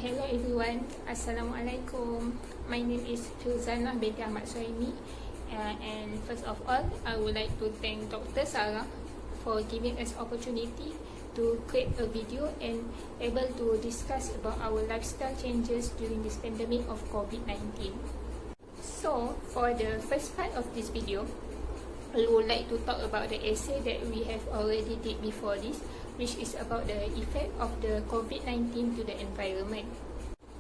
Hello everyone, Assalamualaikum. My name is Firzanah Binti Ahmad Suhaimi, and first of all, I would like to thank Dr. Sarah for giving us opportunity to create a video and able to discuss about our lifestyle changes during this pandemic of COVID-19. So, for the first part of this video, I would like to talk about the essay that we have already did before this, which is about the effect of the COVID-19 to the environment.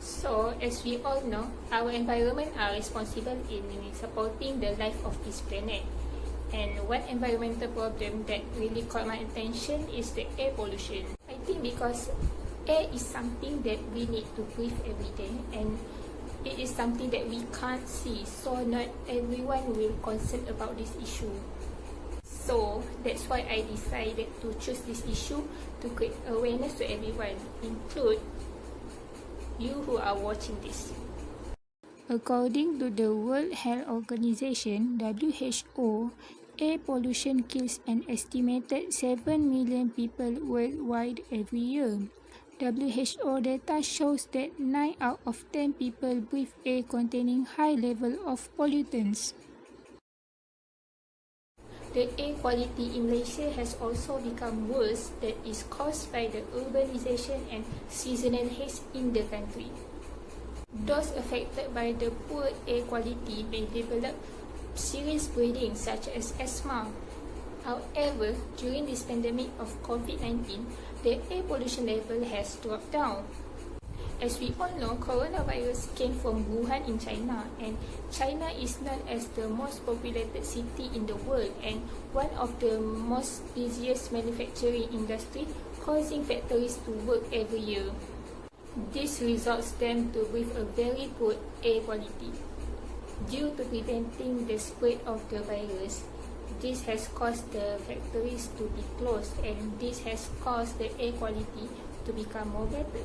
So, as we all know, our environment are responsible in supporting the life of this planet. And one environmental problem that really caught my attention is the air pollution. I think because air is something that we need to breathe every day, and it is something that we can't see, so not everyone will concern about this issue. So that's why I decided to choose this issue to create awareness to everyone, include you who are watching this. According to the World Health Organization, WHO, air pollution kills an estimated 7 million people worldwide every year. WHO data shows that 9 out of 10 people breathe air containing high level of pollutants. The air quality in Malaysia has also become worse. That is caused by the urbanization and seasonal haze in the country. Those affected by the poor air quality may develop serious breathing such as asthma. However, during this pandemic of COVID-19, the air pollution level has dropped down. As we all know, coronavirus came from Wuhan in China, and China is known as the most populated city in the world and one of the most busiest manufacturing industry, causing factories to work every year. This results them to breathe a very poor air quality. Due to preventing the spread of the virus, this has caused the factories to be closed, and this has caused the air quality to become more better.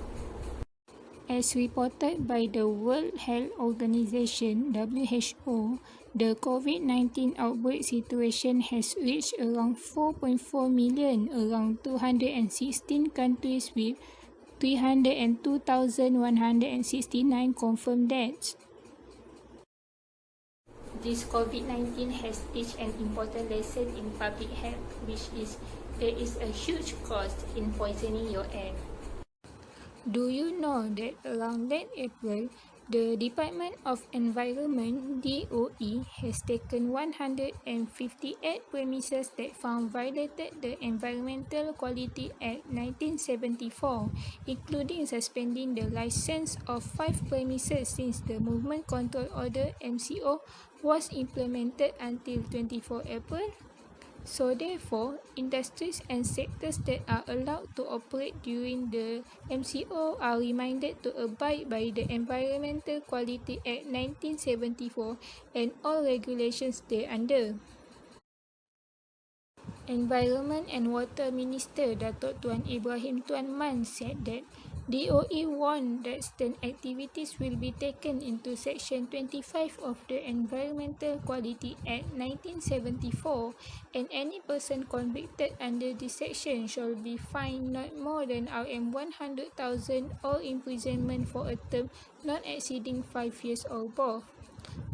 As reported by the World Health Organization (WHO), the COVID-19 outbreak situation has reached around 4.4 million around 216 countries with 302,169 confirmed deaths. This COVID-19 has teach an important lesson in public health, which is there is a huge cost in poisoning your air. Do you know that around late April, the Department of Environment (DOE) has taken 158 premises that found violated the Environmental Quality Act 1974, including suspending the license of 5 premises since the Movement Control Order (MCO) was implemented until 24 April. So therefore, industries and sectors that are allowed to operate during the MCO are reminded to abide by the Environmental Quality Act 1974 and all regulations thereunder. Environment and Water Minister Datuk Tuan Ibrahim Tuan Man said that DOE warned that stern activities will be taken into Section 25 of the Environmental Quality Act 1974, and any person convicted under this section shall be fined not more than Rm100,000 or imprisonment for a term not exceeding 5 years or both.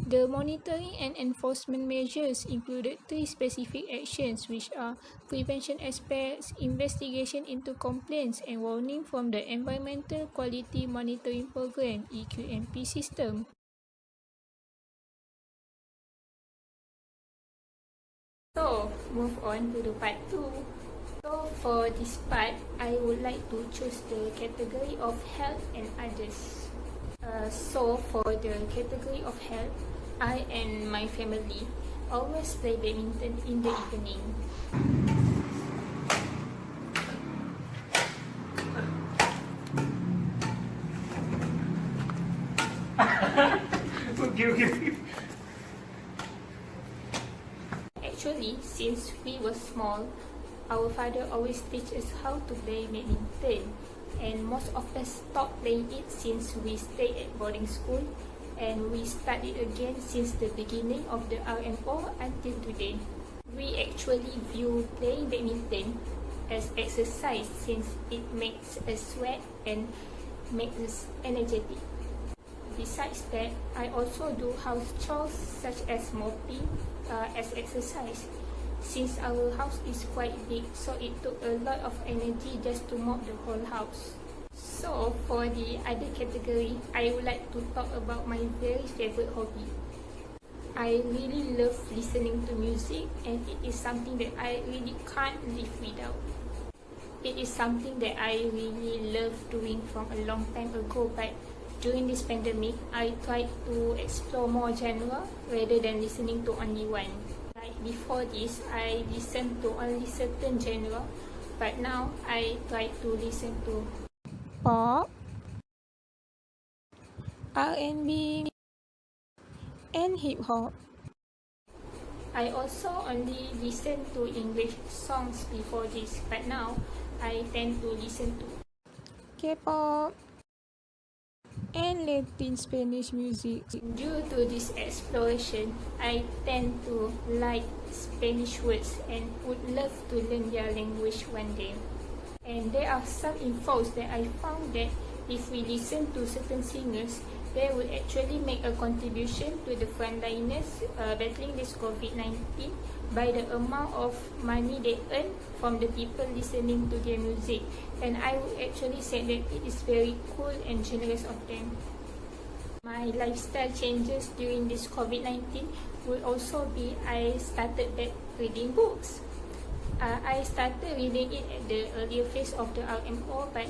The monitoring and enforcement measures included 3 specific actions, which are prevention aspects, investigation into complaints, and warning from the Environmental Quality Monitoring Program (EQMP) system. So, move on to the part 2. So, for this part, I would like to choose the category of health and others. So, for the category of health, I and my family always play badminton in the evening. Okay. Actually, since we were small, our father always teach us how to play badminton, and most of us stopped playing it since we stayed at boarding school, and we started again since the beginning of the RMO until today. We actually view playing badminton as exercise since it makes us sweat and makes us energetic. Besides that, I also do house chores such as mopping as exercise. Since our house is quite big, so it took a lot of energy just to mop the whole house. So for the other category, I would like to talk about my very favorite hobby. I really love listening to music, and it is something that I really can't live without. It is something that I really love doing from a long time ago, but during this pandemic, I tried to explore more genre rather than listening to only one. Like before this, I listened to only certain genre, but now I try to listen to pop, R&B, and hip hop. I also only listen to English songs before this, but now I tend to listen to K-pop and Latin Spanish music. Due to this exploration, I tend to like Spanish words and would love to learn their language one day. And there are some infos that I found that if we listen to certain singers, they will actually make a contribution to the frontliners battling this COVID-19 by the amount of money they earn from the people listening to their music. And I would actually say that it is very cool and generous of them. My lifestyle changes during this COVID-19 will also be I started back reading books. I started reading it at the earlier phase of the RMO, but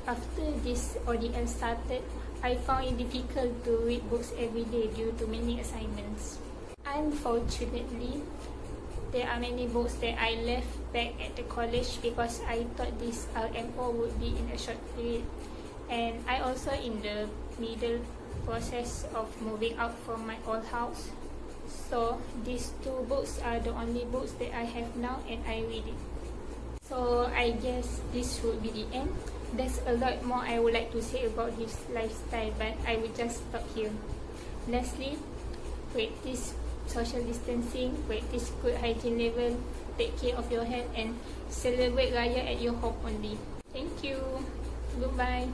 after this ODL started, I found it difficult to read books every day due to many assignments. Unfortunately, there are many books that I left back at the college because I thought this RMO would be in a short period. And I also in the middle process of moving out from my old house. So these two books are the only books that I have now, and I read it. So I guess this would be the end. There's a lot more I would like to say about this lifestyle, but I will just stop here. Lastly, practice social distancing, practice good hygiene level, take care of your health, and celebrate Raya at your home only. Thank you. Goodbye.